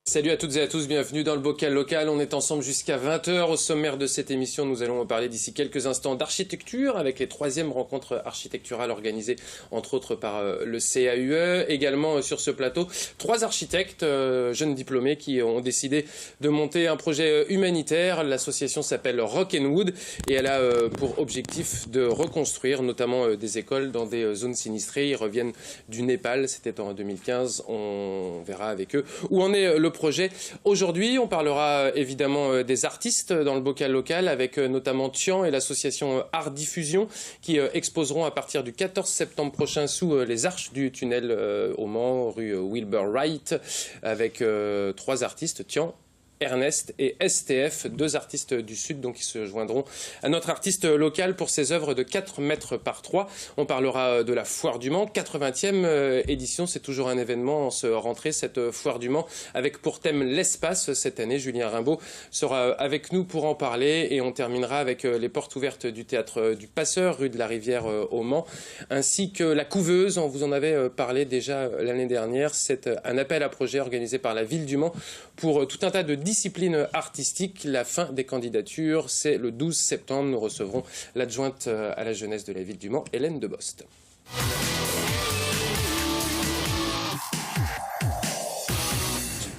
Salut à toutes et à tous, bienvenue dans le Bocal Local. On est ensemble jusqu'à 20h. Au sommaire de cette émission, nous allons parler d'ici quelques instants d'architecture avec les 3e rencontres architecturales organisées entre autres par le CAUE. Également sur ce plateau, 3 architectes jeunes diplômés qui ont décidé de monter un projet humanitaire. L'association s'appelle Rock and Wood et elle a pour objectif de reconstruire notamment des écoles dans des zones sinistrées. Ils reviennent du Népal, c'était en 2015. On verra avec eux où en est le projet. Aujourd'hui, on parlera évidemment des artistes dans le Bocal Local avec notamment Tian et l'association Art Diffusion qui exposeront à partir du 14 septembre prochain sous les arches du tunnel au Mans, rue Wilbur Wright, avec 3 artistes, Tian, Ernest et STF, 2 artistes du Sud donc qui se joindront à notre artiste local pour ses œuvres de 4 mètres par 3. On parlera de la Foire du Mans, 80e édition, c'est toujours un événement en ce rentrée, cette Foire du Mans, avec pour thème l'espace. Cette année, Julien Rimbaud sera avec nous pour en parler et on terminera avec les portes ouvertes du théâtre du Passeur, rue de la Rivière au Mans, ainsi que la couveuse, on vous en avait parlé déjà l'année dernière. C'est un appel à projet organisé par la ville du Mans pour tout un tas de discipline artistique. La fin des candidatures, c'est le 12 septembre. Nous recevrons l'adjointe à la jeunesse de la ville du Mans, Hélène Debost.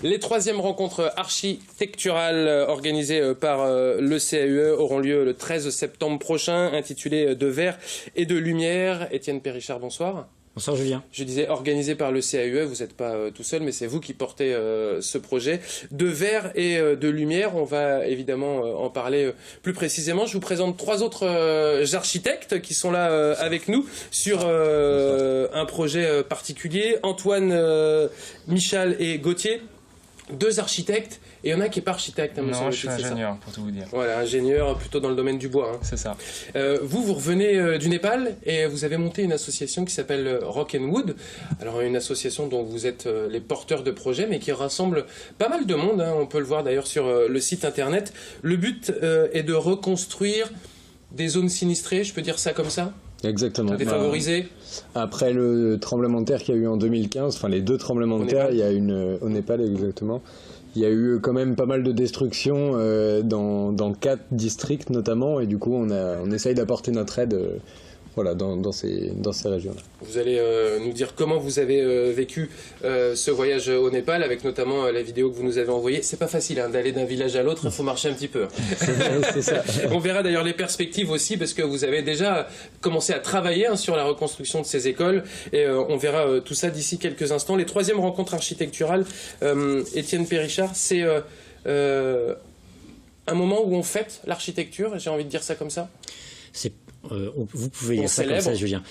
Les 3e rencontres architecturales organisées par le CAUE auront lieu le 13 septembre prochain, intitulées De verre et de lumière. Étienne Périchard, bonsoir. Bonsoir Julien. Je disais organisé par le CAUE, vous n'êtes pas tout seul, mais c'est vous qui portez ce projet. De verre et de lumière, on va évidemment en parler plus précisément. Je vous présente 3 autres architectes qui sont là avec nous sur un projet particulier. Antoine, Michal et Gauthier, 2 architectes. Et il y en a qui n'est pas architecte. Hein, non, je suis ingénieur, pour tout vous dire. Voilà, ingénieur, plutôt dans le domaine du bois. Hein. C'est ça. Vous revenez du Népal et vous avez monté une association qui s'appelle Rock and Wood. Alors, une association dont vous êtes les porteurs de projets, mais qui rassemble pas mal de monde. Hein. On peut le voir d'ailleurs sur le site internet. Le but est de reconstruire des zones sinistrées, je peux dire ça comme ça ? Exactement. Défavorisées. Après le tremblement de terre qu'il y a eu en 2015, enfin les 2 tremblements de terre, il y a au Népal exactement. Il y a eu quand même pas mal de destruction dans 4 districts notamment, et du coup on essaye d'apporter notre aide voilà, dans ces régions-là. Vous allez nous dire comment vous avez vécu ce voyage au Népal, avec notamment la vidéo que vous nous avez envoyée. C'est pas facile hein, d'aller d'un village à l'autre, il faut marcher un petit peu. C'est ça. On verra d'ailleurs les perspectives aussi, parce que vous avez déjà commencé à travailler hein, sur la reconstruction de ces écoles, et on verra tout ça d'ici quelques instants. Les 3e rencontres architecturales, Étienne Périchard, c'est un moment où on fête l'architecture, j'ai envie de dire ça comme ça. Vous pouvez dire ça comme ça, Julien.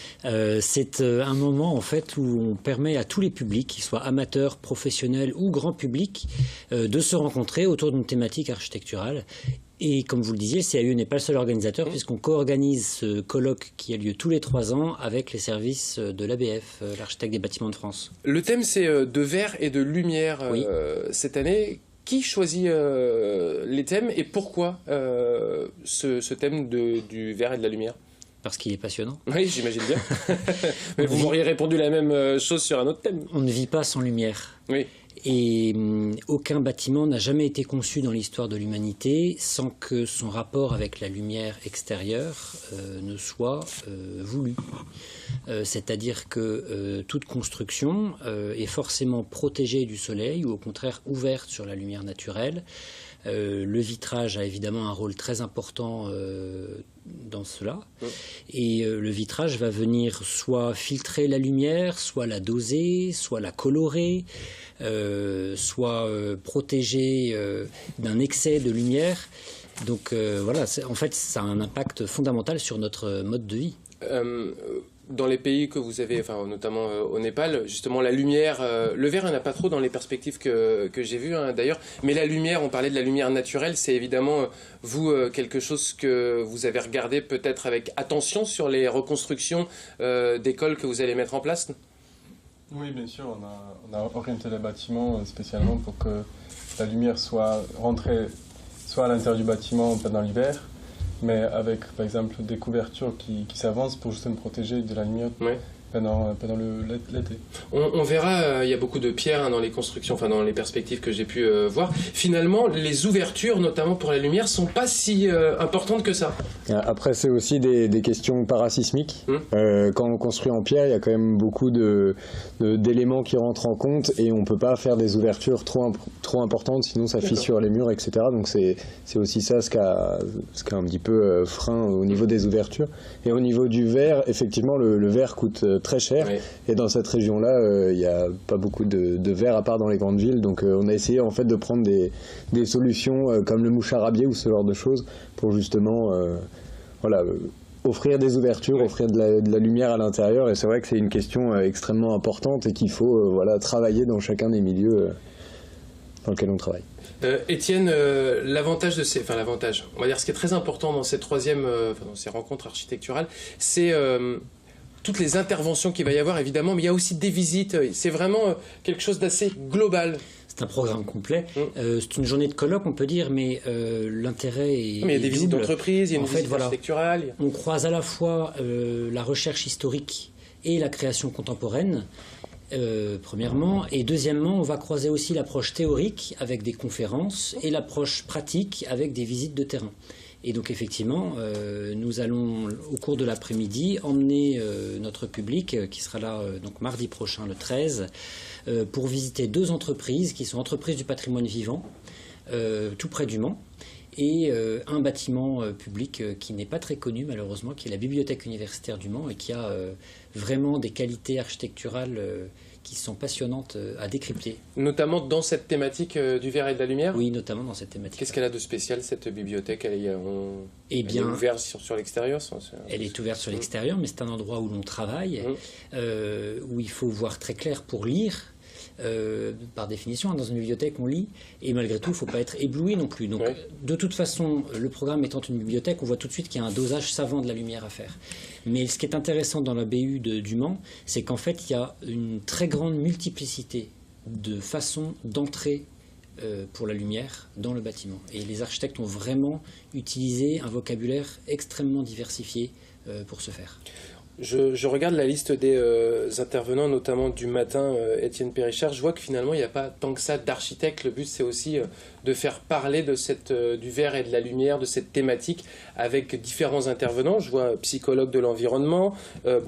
C'est un moment en fait où on permet à tous les publics, qu'ils soient amateurs, professionnels ou grand public, de se rencontrer autour d'une thématique architecturale. Et comme vous le disiez, le CAUE n'est pas le seul organisateur puisqu'on co-organise ce colloque qui a lieu tous les 3 ans avec les services de l'ABF, l'architecte des bâtiments de France. Le thème c'est de verre et de lumière oui. Cette année. Qui choisit les thèmes et pourquoi ce thème du verre et de la lumière ? Parce qu'il est passionnant. Oui, j'imagine bien. Mais vous m'auriez répondu la même chose sur un autre thème. On ne vit pas sans lumière. Oui. Et aucun bâtiment n'a jamais été conçu dans l'histoire de l'humanité sans que son rapport avec la lumière extérieure ne soit voulu. C'est-à-dire que toute construction est forcément protégée du soleil ou au contraire ouverte sur la lumière naturelle. Le vitrage a évidemment un rôle très important dans cela. Et le vitrage va venir soit filtrer la lumière, soit la doser, soit la colorer, soit protéger d'un excès de lumière. Donc voilà, en fait, ça a un impact fondamental sur notre mode de vie. Dans les pays que vous avez, enfin, notamment au Népal, justement la lumière, le verre il n'y en a pas trop dans les perspectives que j'ai vues hein, d'ailleurs, mais la lumière, on parlait de la lumière naturelle, c'est évidemment vous quelque chose que vous avez regardé peut-être avec attention sur les reconstructions d'écoles que vous allez mettre en place. Oui, bien sûr, on a orienté les bâtiments spécialement pour que la lumière soit rentrée soit à l'intérieur du bâtiment pendant l'hiver, mais avec par exemple des couvertures qui s'avancent pour justement protéger de la lumière. Ouais. pendant l'été. On verra, il y a beaucoup de pierres dans les constructions, enfin dans les perspectives que j'ai pu voir. Finalement, les ouvertures, notamment pour la lumière, sont pas si importantes que ça. Après, c'est aussi des questions parasismiques. Quand on construit en pierre, il y a quand même beaucoup d'éléments qui rentrent en compte et on peut pas faire des ouvertures trop importantes, sinon ça fissure les murs, etc. Donc c'est aussi ça ce qui a un petit peu frein au niveau des ouvertures. Et au niveau du verre, effectivement, le verre coûte très cher. Oui. Et dans cette région-là, il n'y a pas beaucoup de verre à part dans les grandes villes. Donc on a essayé en fait de prendre des solutions comme le mouchard à biais ou ce genre de choses pour justement offrir des ouvertures, offrir de la lumière à l'intérieur. Et c'est vrai que c'est une question extrêmement importante et qu'il faut travailler dans chacun des milieux dans lesquels on travaille. Étienne, l'avantage on va dire ce qui est très important dans cette dans ces rencontres architecturales, c'est toutes les interventions qu'il va y avoir évidemment, mais il y a aussi des visites, c'est vraiment quelque chose d'assez global. C'est un programme complet. C'est une journée de colloque, on peut dire, mais l'intérêt est mais il y a des visites d'entreprise, il y a une visite architecturale. On croise à la fois la recherche historique et la création contemporaine, premièrement, et deuxièmement, on va croiser aussi l'approche théorique avec des conférences et l'approche pratique avec des visites de terrain. Et donc effectivement, nous allons au cours de l'après-midi emmener notre public qui sera là donc mardi prochain, le 13, pour visiter 2 entreprises qui sont entreprises du patrimoine vivant, tout près du Mans, et un bâtiment public qui n'est pas très connu malheureusement, qui est la bibliothèque universitaire du Mans et qui a vraiment des qualités architecturales qui sont passionnantes à décrypter. Notamment dans cette thématique du verre et de la lumière ? Oui, notamment dans cette thématique. Qu'est-ce qu'elle a de spécial, cette bibliothèque ? Elle est ouverte sur l'extérieur ? Elle est ouverte sur l'extérieur, mais c'est un endroit où l'on travaille, où il faut voir très clair pour lire. Par définition, dans une bibliothèque, on lit, et malgré tout, il ne faut pas être ébloui non plus. Donc, de toute façon, le programme étant une bibliothèque, on voit tout de suite qu'il y a un dosage savant de la lumière à faire. Mais ce qui est intéressant dans la BU du Mans, c'est qu'en fait, il y a une très grande multiplicité de façons d'entrer pour la lumière dans le bâtiment. Et les architectes ont vraiment utilisé un vocabulaire extrêmement diversifié pour ce faire. Je regarde la liste des intervenants, notamment du matin, Étienne Périchard. Je vois que finalement, il n'y a pas tant que ça d'architectes. Le but, c'est aussi de faire parler du verre et de la lumière, de cette thématique, avec différents intervenants. Je vois psychologue de l'environnement,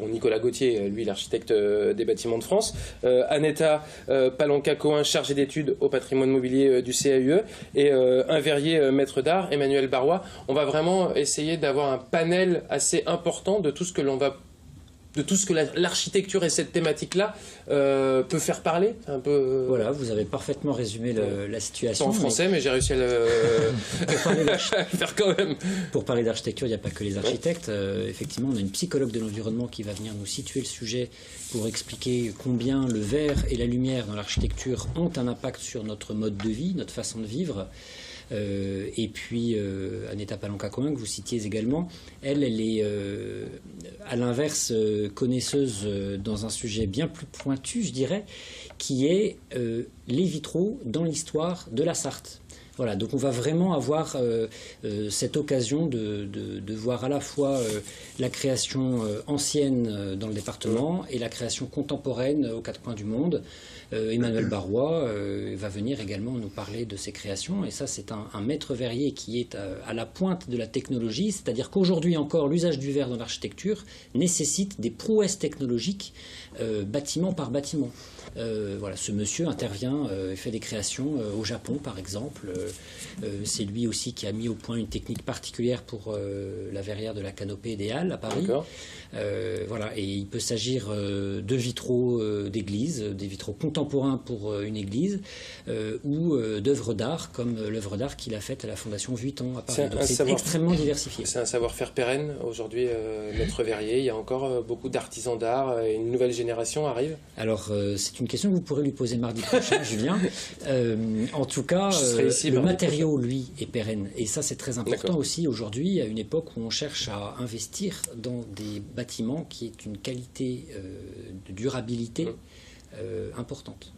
Nicolas Gauthier, lui, l'architecte des bâtiments de France, Aneta Palanca-Cohen, chargée d'études au patrimoine mobilier du CAUE, et un verrier maître d'art, Emmanuel Barrois. On va vraiment essayer d'avoir un panel assez important de tout ce que l'architecture et cette thématique-là peut faire parler. Un peu, Voilà, vous avez parfaitement résumé la situation. Pas en français, mais j'ai réussi à le faire quand même. Pour parler d'architecture, il n'y a pas que les architectes. Effectivement, on a une psychologue de l'environnement qui va venir nous situer le sujet pour expliquer combien le verre et la lumière dans l'architecture ont un impact sur notre mode de vie, notre façon de vivre. Et puis Aneta Palanca-Cohen, que vous citiez également, elle est à l'inverse connaisseuse dans un sujet bien plus pointu, je dirais, qui est les vitraux dans l'histoire de la Sarthe. Voilà, donc on va vraiment avoir cette occasion de voir à la fois la création ancienne dans le département et la création contemporaine aux 4 coins du monde. Emmanuel Barrois va venir également nous parler de ses créations, et ça c'est un maître verrier qui est à la pointe de la technologie, c'est-à-dire qu'aujourd'hui encore l'usage du verre dans l'architecture nécessite des prouesses technologiques bâtiment par bâtiment. Voilà, ce monsieur intervient et fait des créations au Japon par exemple. C'est lui aussi qui a mis au point une technique particulière pour la verrière de la canopée des Halles à Paris. Voilà, et il peut s'agir de vitraux d'église, des vitraux contemporains pour une église, ou d'œuvres d'art comme l'œuvre d'art qu'il a faite à la Fondation Vuitton à Paris. C'est extrêmement diversifié. C'est un savoir-faire pérenne aujourd'hui, maître verrier. Il y a encore beaucoup d'artisans d'art et une nouvelle génération arrive. Alors c'est une question que vous pourrez lui poser mardi prochain, Julien. En tout cas, le matériau, lui, est pérenne. Et ça, c'est très important aussi aujourd'hui, à une époque où on cherche à investir dans des bâtiments qui aient une qualité de durabilité importante.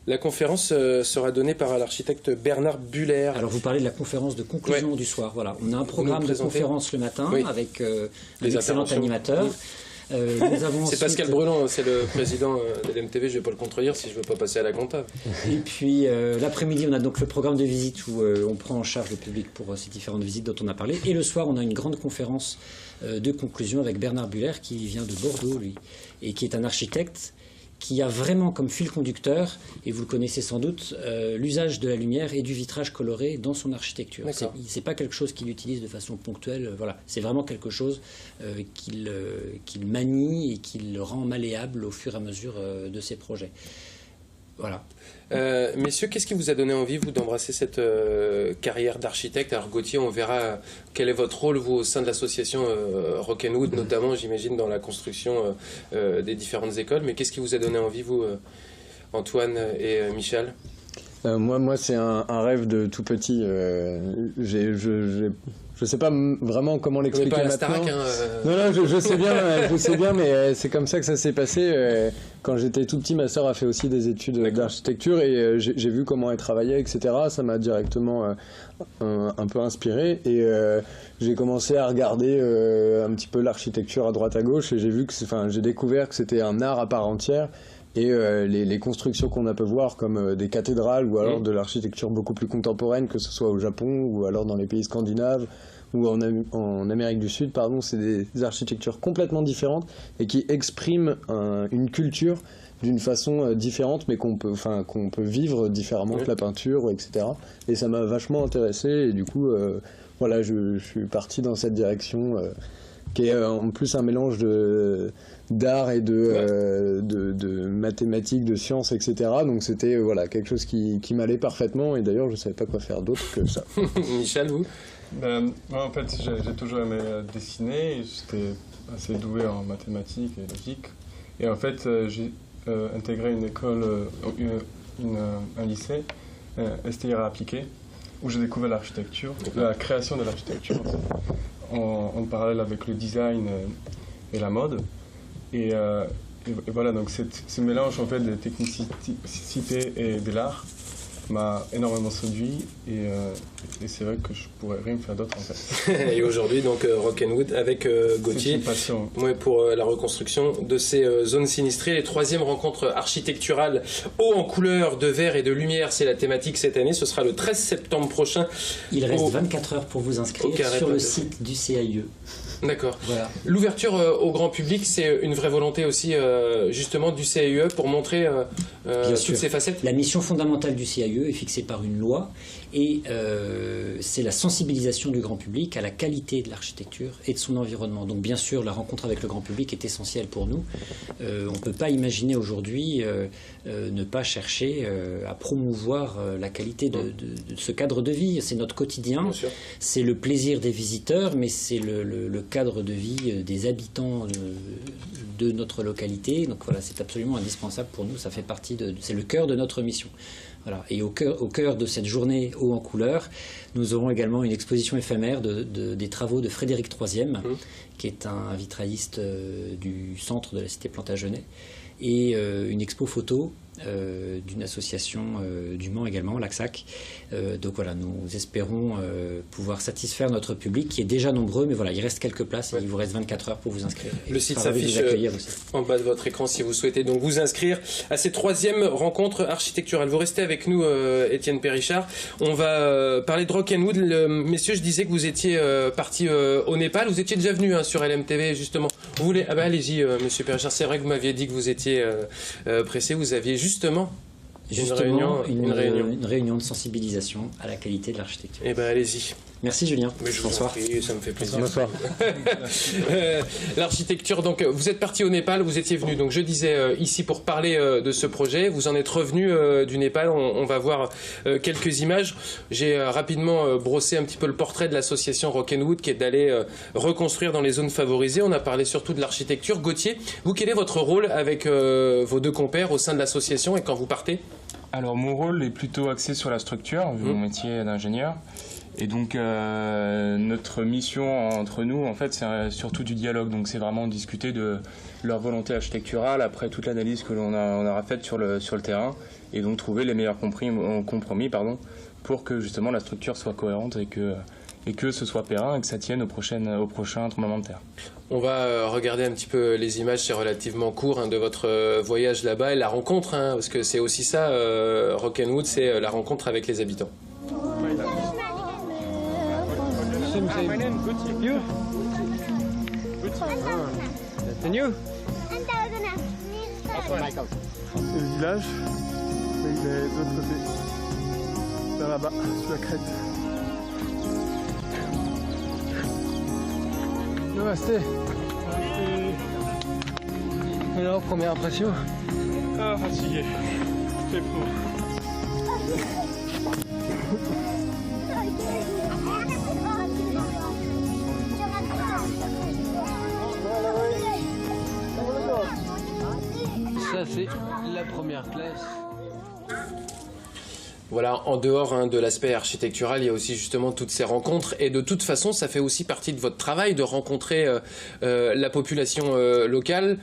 La conférence sera donnée par l'architecte Bernard Buller. Alors vous parlez de la conférence de conclusion du soir. Voilà, on a un programme de conférence le matin avec un excellent animateur. C'est Pascal Brelan, c'est le président de l'MTV, je ne vais pas le contredire si je ne veux pas passer à la compta. Et puis l'après-midi, on a donc le programme de visite où on prend en charge le public pour ces différentes visites dont on a parlé. Et le soir, on a une grande conférence de conclusion avec Bernard Buller qui vient de Bordeaux, lui, et qui est un architecte qui a vraiment comme fil conducteur, et vous le connaissez sans doute, l'usage de la lumière et du vitrage coloré dans son architecture. C'est pas quelque chose qu'il utilise de façon ponctuelle, voilà. C'est vraiment quelque chose qu'il manie et qu'il rend malléable au fur et à mesure de ses projets. Voilà. Messieurs, qu'est-ce qui vous a donné envie, vous, d'embrasser cette carrière d'architecte? Alors Gauthier, on verra quel est votre rôle, vous, au sein de l'association Rock'n'Wood, notamment, j'imagine, dans la construction des différentes écoles. Mais qu'est-ce qui vous a donné envie, vous, Antoine et Michel? Moi, c'est un rêve de tout petit. Je sais pas vraiment comment l'expliquer maintenant. Starac, hein, Non, je sais bien, mais c'est comme ça que ça s'est passé. Quand j'étais tout petit, ma sœur a fait aussi des études d'architecture et j'ai vu comment elle travaillait, etc. Ça m'a directement un peu inspiré et j'ai commencé à regarder un petit peu l'architecture à droite à gauche et j'ai découvert que c'était un art à part entière. Et les constructions qu'on a pu voir comme des cathédrales ou alors de l'architecture beaucoup plus contemporaine, que ce soit au Japon ou alors dans les pays scandinaves ou en Amérique du Sud, c'est des architectures complètement différentes et qui expriment une culture d'une façon différente mais qu'on peut vivre différemment que la peinture, etc. Et ça m'a vachement intéressé et du coup je suis parti dans cette direction qui est en plus un mélange d'art et de mathématiques, de sciences, etc. Donc c'était quelque chose qui m'allait parfaitement et d'ailleurs je ne savais pas quoi faire d'autre que ça. Michel, vous? Moi en fait j'ai toujours aimé dessiner, j'étais assez doué en mathématiques et logique et en fait j'ai intégré une école, un lycée, STIR appliqué, où j'ai découvert l'architecture, la création de l'architecture en parallèle avec le design et la mode. Et voilà, donc ce mélange en fait de technicité et de l'art m'a énormément séduit et c'est vrai que je pourrais rien faire d'autre en fait. Et aujourd'hui donc Rock'n'Wood avec Gauthier. C'est une passion. Ouais, pour la reconstruction de ces zones sinistrées. Les troisièmes rencontres architecturales haut en couleur de verre et de lumière, c'est la thématique cette année. Ce sera le 13 septembre prochain. Il reste 24 heures pour vous inscrire sur le site du CAIE. D'accord. Voilà. L'ouverture au grand public, c'est une vraie volonté aussi justement du CAIE pour montrer toutes ces facettes. La mission fondamentale du CAIE est fixée par une loi et c'est la sensibilisation du grand public à la qualité de l'architecture et de son environnement. Donc bien sûr, la rencontre avec le grand public est essentielle pour nous. On ne peut pas imaginer aujourd'hui ne pas chercher à promouvoir la qualité de ce cadre de vie. C'est notre quotidien, c'est le plaisir des visiteurs, mais c'est le cadre de vie des habitants de notre localité. Donc voilà, c'est absolument indispensable pour nous. Ça fait partie c'est le cœur de notre mission. Voilà. Et au cœur de cette journée haut en couleur, nous aurons également une exposition éphémère des travaux de Frédéric III, qui est un vitrailliste du centre de la cité Plantagenet, et une expo photo d'une association du Mans également, l'AXAC. Donc voilà, nous espérons pouvoir satisfaire notre public qui est déjà nombreux, mais voilà, il reste quelques places et il vous reste 24 heures pour vous inscrire. Le site s'affiche en bas de votre écran si vous souhaitez donc vous inscrire à ces troisièmes rencontres architecturales. Vous restez avec nous, Étienne Périchard. On va parler de Rock'n'Wood. Messieurs, je disais que vous étiez partis au Népal. Vous étiez déjà venus sur LMTV justement. Vous voulez... Ah bah allez-y, monsieur Périchard. C'est vrai que vous m'aviez dit que vous étiez pressé. Vous aviez justement une réunion de sensibilisation à la qualité de l'architecture. Eh bien, allez-y. Merci Julien. Bonsoir. Ça me fait plaisir. Bonsoir. L'architecture, donc vous êtes parti au Népal, vous étiez venu, donc je disais ici pour parler de ce projet, vous en êtes revenu du Népal, on va voir quelques images. J'ai rapidement brossé un petit peu le portrait de l'association Rock'n'Wood qui est d'aller reconstruire dans les zones favorisées. On a parlé surtout de l'architecture. Gauthier, vous, quel est votre rôle avec vos deux compères au sein de l'association et quand vous partez? Alors mon rôle est plutôt axé sur la structure, vu mon métier d'ingénieur. Et donc notre mission entre nous, en fait, c'est surtout du dialogue. Donc c'est vraiment discuter de leur volonté architecturale après toute l'analyse que l'on aura faite sur le terrain, et donc trouver les meilleurs compromis pour que justement la structure soit cohérente et et que ce soit périn et que ça tienne au prochain tremblement de terre. On va regarder un petit peu les images, c'est relativement court de votre voyage là-bas et la rencontre, parce que c'est aussi ça, Rock'n'Wood, c'est la rencontre avec les habitants. C'est le village, mais il est de l'autre côté, vers là-bas, sous la crête. Namasté. Alors, première impression? Ah, fatigué. C'est fou. Ça, c'est la première classe. Voilà, en dehors de l'aspect architectural, il y a aussi justement toutes ces rencontres. Et de toute façon, ça fait aussi partie de votre travail de rencontrer la population locale.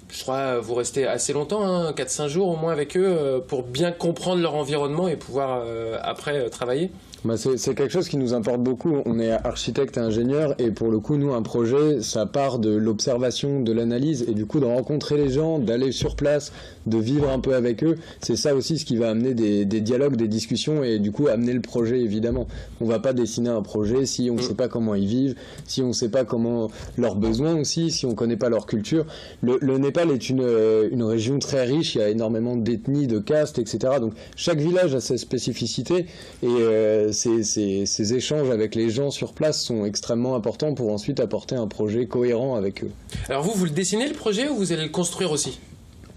Je crois vous restez assez longtemps, 4-5 jours au moins avec eux, pour bien comprendre leur environnement et pouvoir après travailler. C'est quelque chose qui nous importe beaucoup. On est architecte et ingénieur et pour le coup, nous, un projet, ça part de l'observation, de l'analyse et du coup de rencontrer les gens, d'aller sur place, de vivre un peu avec eux. C'est ça aussi ce qui va amener des dialogues, des discussions et du coup amener le projet évidemment. On va pas dessiner un projet si on ne sait pas comment ils vivent, si on ne sait pas comment leurs besoins aussi, si on ne connaît pas leur culture. Le Népal est une région très riche, il y a énormément d'ethnies, de castes, etc. Donc chaque village a ses spécificités et ces échanges avec les gens sur place sont extrêmement importants pour ensuite apporter un projet cohérent avec eux. Alors vous le dessinez le projet ou vous allez le construire aussi?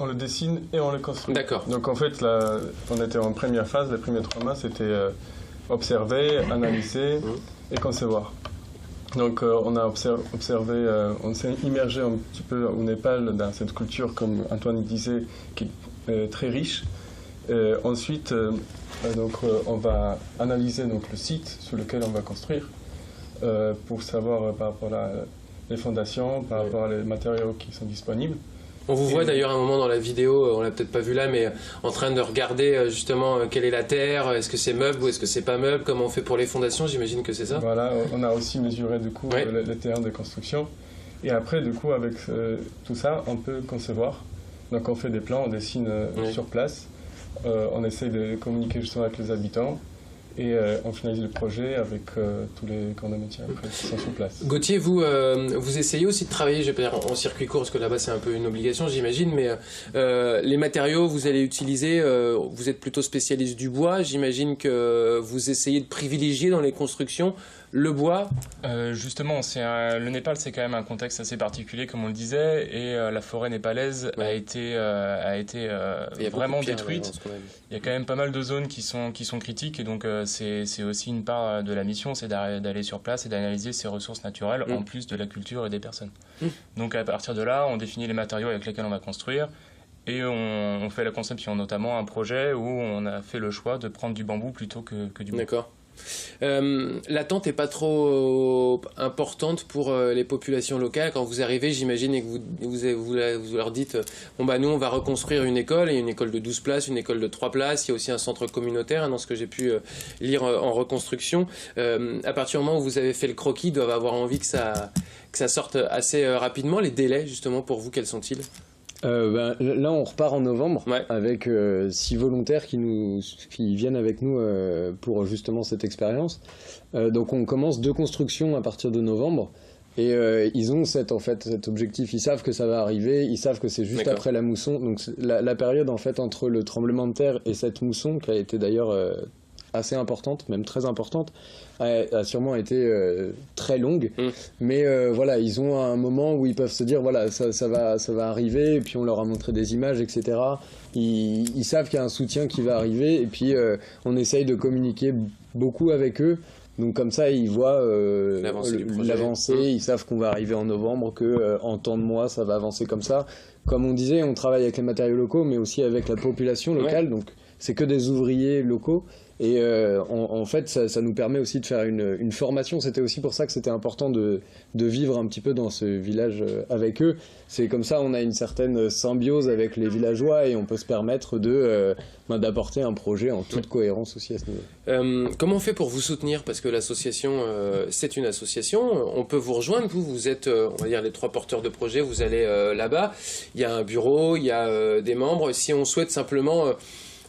On le dessine et on le construit. D'accord. Donc en fait, là, on était en première phase, les premiers 3 mois, c'était observer, analyser et concevoir. Donc on a observé, on s'est immergé un petit peu au Népal dans cette culture, comme Antoine disait, qui est très riche. Ensuite, on va analyser le site sur lequel on va construire pour savoir par rapport à les fondations, par rapport à les matériaux qui sont disponibles. On vous voit d'ailleurs un moment dans la vidéo, on l'a peut-être pas vu là, mais en train de regarder justement quelle est la terre, est-ce que c'est meuble ou est-ce que c'est pas meuble, comment on fait pour les fondations, j'imagine que c'est ça. Voilà, on a aussi mesuré du coup les terrains de construction et après du coup avec tout ça on peut concevoir. Donc on fait des plans, on dessine sur place, on essaye de communiquer justement avec les habitants. Et on finalise le projet avec tous les corps de métier après, qui sont sur place. Gauthier, vous essayez aussi de travailler, je vais pas dire en circuit court, parce que là-bas c'est un peu une obligation, j'imagine, mais les matériaux vous allez utiliser, vous êtes plutôt spécialiste du bois, j'imagine que vous essayez de privilégier dans les constructions le bois. Justement, le Népal, c'est quand même un contexte assez particulier, comme on le disait, et la forêt népalaise a été vraiment détruite. Il y a quand même pas mal de zones qui sont critiques, et donc c'est aussi une part de la mission, c'est d'aller sur place et d'analyser ces ressources naturelles, en plus de la culture et des personnes. Donc à partir de là, on définit les matériaux avec lesquels on va construire, et on fait la conception, notamment un projet où on a fait le choix de prendre du bambou plutôt que du bois. D'accord. L'attente n'est pas trop importante pour les populations locales. Quand vous arrivez, j'imagine, et que vous leur dites bon bah nous on va reconstruire une école, et une école de 12 places, une école de 3 places, il y a aussi un centre communautaire dans ce que j'ai pu lire en reconstruction. À partir du moment où vous avez fait le croquis, ils doivent avoir envie que ça sorte assez rapidement. Les délais justement pour vous, quels sont-ils? Là, on repart en novembre avec 6 volontaires qui viennent avec nous pour justement cette expérience. Donc, on commence 2 constructions à partir de novembre. Et ils ont cet objectif. Ils savent que ça va arriver. Ils savent que c'est juste après la mousson. Donc, la période en fait entre le tremblement de terre et cette mousson, qui a été d'ailleurs assez importante, même très importante, a sûrement été très longue, mais voilà, ils ont un moment où ils peuvent se dire voilà, ça va arriver, et puis on leur a montré des images, etc. Ils savent qu'il y a un soutien qui va arriver, et puis on essaye de communiquer beaucoup avec eux. Donc comme ça, ils voient l'avancée, ils savent qu'on va arriver en novembre, qu'en temps de mois, ça va avancer comme ça. Comme on disait, on travaille avec les matériaux locaux, mais aussi avec la population locale, donc c'est que des ouvriers locaux. Et en fait, ça nous permet aussi de faire une formation. C'était aussi pour ça que c'était important de vivre un petit peu dans ce village avec eux. C'est comme ça, on a une certaine symbiose avec les villageois et on peut se permettre d'apporter un projet en toute cohérence aussi à ce niveau. Comment on fait pour vous soutenir? Parce que l'association, c'est une association. On peut vous rejoindre. Vous êtes, on va dire, les 3 porteurs de projet. Vous allez là-bas. Il y a un bureau, il y a des membres. Si on souhaite simplement...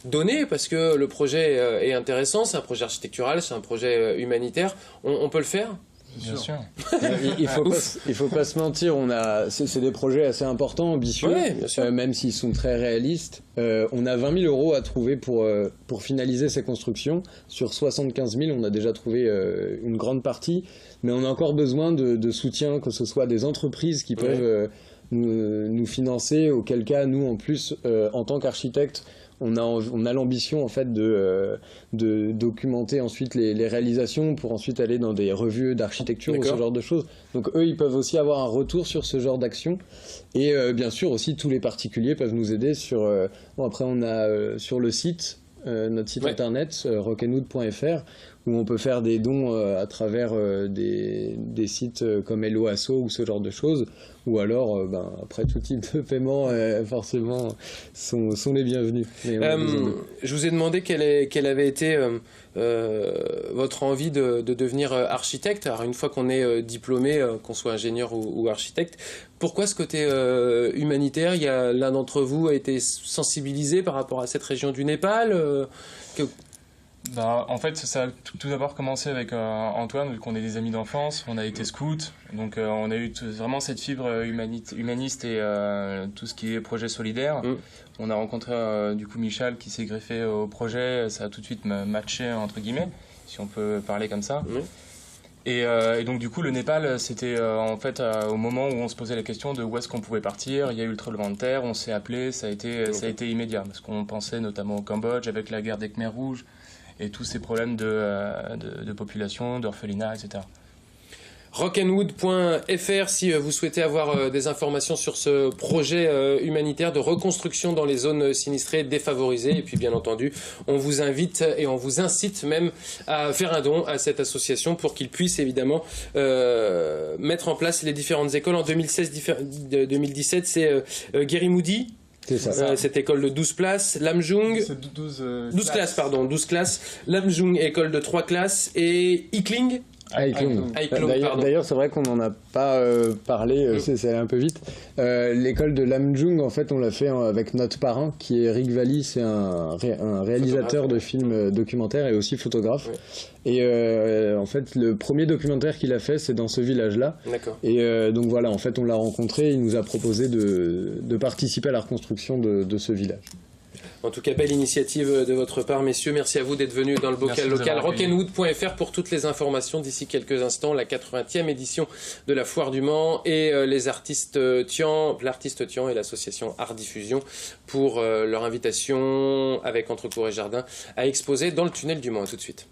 donner, parce que le projet est intéressant, c'est un projet architectural, c'est un projet humanitaire, on peut le faire? Bien sûr. Il faut pas se mentir, c'est des projets assez importants, ambitieux, ouais, bien sûr. Même s'ils sont très réalistes. On a 20 000 € à trouver pour finaliser ces constructions. Sur 75 000, on a déjà trouvé une grande partie, mais on a encore besoin de soutien, que ce soit des entreprises qui peuvent nous financer, auquel cas, nous, en plus, en tant qu'architectes, on a l'ambition en fait de documenter ensuite les réalisations pour ensuite aller dans des revues d'architecture ou ce genre de choses. Donc eux, ils peuvent aussi avoir un retour sur ce genre d'action. Et bien sûr aussi, tous les particuliers peuvent nous aider sur... après, on a sur le site, notre site internet, rockandwood.fr, où on peut faire des dons à travers des sites comme Hello Asso ou ce genre de choses, ou alors après tout type de paiement forcément sont les bienvenus. Je vous ai demandé quelle avait été votre envie de devenir architecte. Alors une fois qu'on est diplômé, qu'on soit ingénieur ou architecte, pourquoi ce côté humanitaire? L'un d'entre vous a été sensibilisé par rapport à cette région du Népal En fait, ça a tout d'abord commencé avec Antoine, vu qu'on est des amis d'enfance, on a été scouts, donc on a eu vraiment cette fibre humaniste et tout ce qui est projet solidaire. On a rencontré du coup Michel qui s'est greffé au projet, ça a tout de suite matché entre guillemets, si on peut parler comme ça. Et donc du coup le Népal, c'était en fait au moment où on se posait la question de où est-ce qu'on pouvait partir. Il y a eu le tremblement de terre, on s'est appelé, ça a été immédiat, parce qu'on pensait notamment au Cambodge avec la guerre des Khmers rouges et tous ces problèmes de population, d'orphelinat, etc. rockandwood.fr si vous souhaitez avoir des informations sur ce projet humanitaire de reconstruction dans les zones sinistrées défavorisées. Et puis bien entendu, on vous invite et on vous incite même à faire un don à cette association pour qu'ils puissent évidemment mettre en place les différentes écoles. En 2016-2017, c'est Guéry-Moody. C'est ça. Cette école de 12 places, Lamjung, 12 classes, pardon, 12 classes, Lamjung, école de 3 classes, et Ikling. D'ailleurs, c'est vrai qu'on n'en a pas parlé, c'est allé un peu vite. L'école de Lamjung, en fait, on l'a fait avec notre parrain, qui est Rick Valli, c'est un réalisateur de films documentaires et aussi photographe. Et en fait, le premier documentaire qu'il a fait, c'est dans ce village-là. D'accord. Et donc voilà, en fait, on l'a rencontré, il nous a proposé de participer à la reconstruction de ce village. En tout cas, belle initiative de votre part, messieurs. Merci à vous d'être venus dans le bocal local. rockandwood.fr pour toutes les informations. D'ici quelques instants, la 80e édition de la Foire du Mans et l'artiste Tian et l'association Art Diffusion pour leur invitation avec Entre Cours et Jardin à exposer dans le tunnel du Mans. À tout de suite.